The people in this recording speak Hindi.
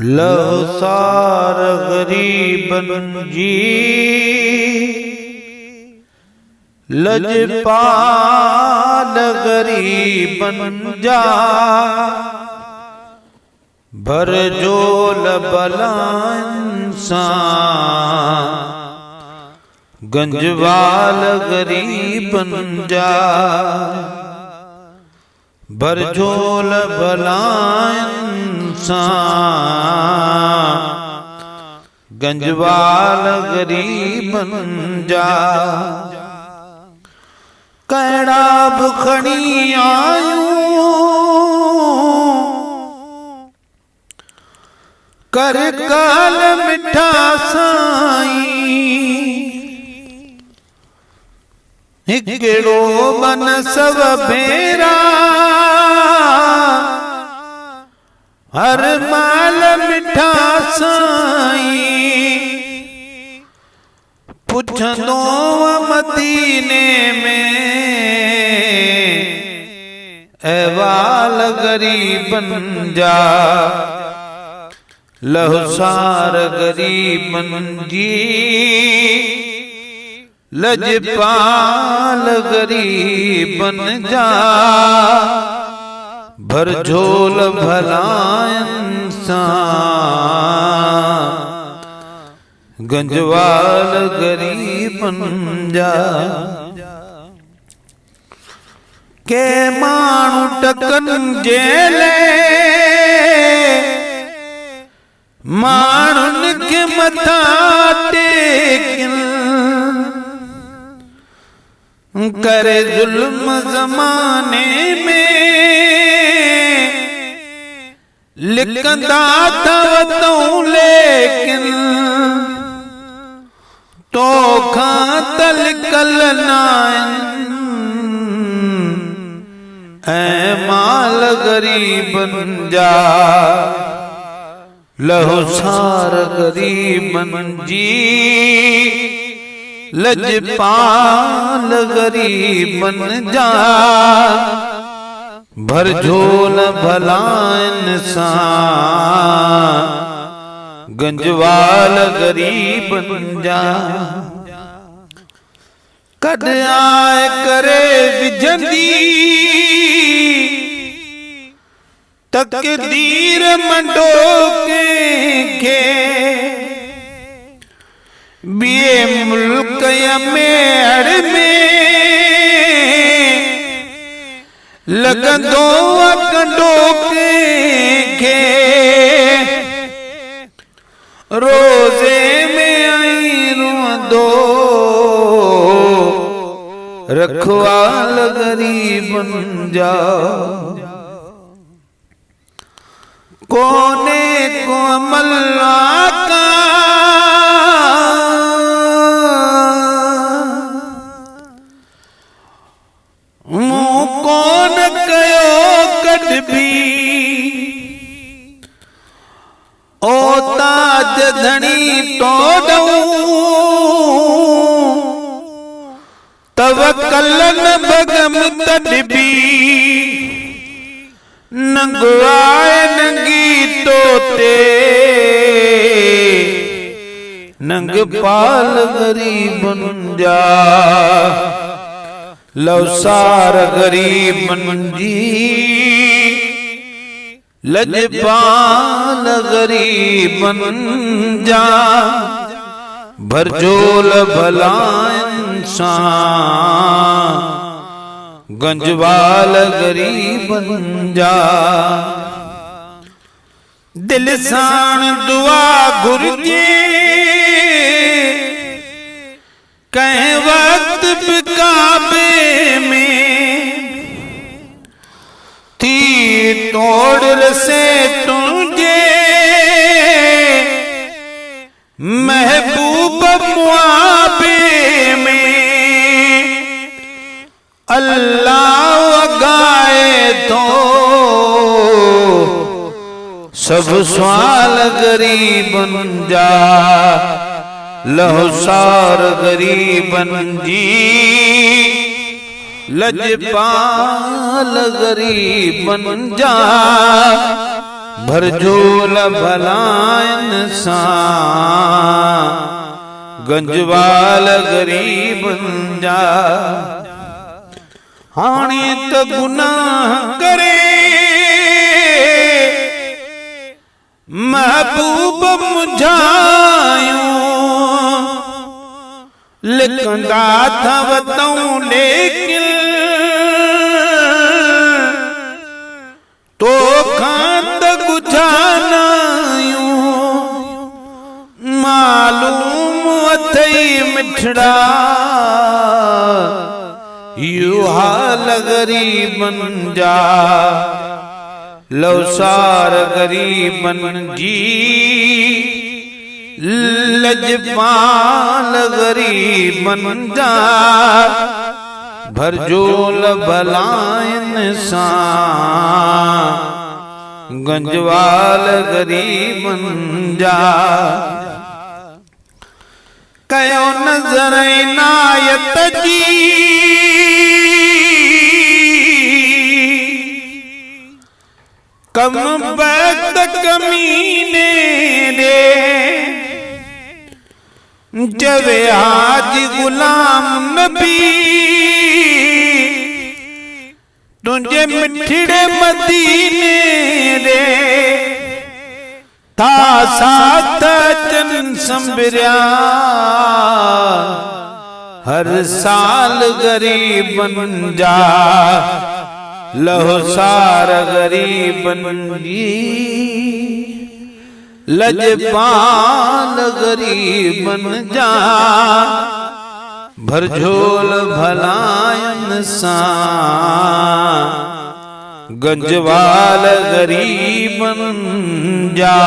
लहुसार गरीबन जी लजपाल गरीबन जा भर जोल बलांसान गंजवाल गरीबन जा भर झोल बलांसान गंजवाल गरीबन जा कैड़ा बुखड़ी आयूं कर काल मिठा साईं हिकड़ो मन सब भेरा हर माल मिठा साईं पुछंदो मदीने में अहवाल गरीबन जा लहुसार गरीबन जी लजपाल गरीबन जा भर झोल भलांसान गंजवाल गरीबन जा के माण्हू टकन जेले माण्हुन के मथा टेकिन करे जुल्म ज़माने में लिखंदा तवतऊं लेकिन तो खां तलकल नाइन ऐ माल गरीबन जा लहुसार गरीबन जी लजपाल गरीबन जा भर झोल भला इंसान गंजवाल गरीबन जा कद आए करे विजंदी तकदीर मंडोके के बिए मुल्क मेड़ में लगंदो कंडोके के रोजे में आई दो रखवाल गरीबन जा कोने को मल्ला का मुँह कौन कयो कद भी ओ ताज धनी तोड़ूं तवक्कलन भगम तदबी नंगवाए नंगी तोते नंग पाल गरीबन जा लहुसार गरीबन जी लजपाल गरीबन जा भर झोल भला इंसान गंजवाल गरीबन जा दिल साण दुआ घुर्जे कहीं वक्त काबे में थी तोड़ से तुझे महबूब मुआबे में अल्लाह गाए तो सब सवाल गरीबन जा लहुसार गरीबन जी लजपाल गरीबन जा भरझोल भलायन सा गंजवाल गरीब जा। हाणे त गुनाह करे महबूब मुझायूं लिखंदा था वतऊं लेकिन तो खां त गुझानायूं मालूम अथई मिठड़ा यू हाल गरीबन जा। लवसार गरीबन जी लजपाल गरीबन जा। भरझोल भलायन सा गंजवाल गरीबन जा। कयो नजर इनायत जी कम बैद कमीने रे जवे आज गुलाम नबी तुझे मिठड़े मदीने रे था साथ चन संबरिया हर साल गरीबन जा। लहोसार गरीबन जी लजपाल गरीबन जा। भरझोल भलायन सा गंजवाल गरीबन जा।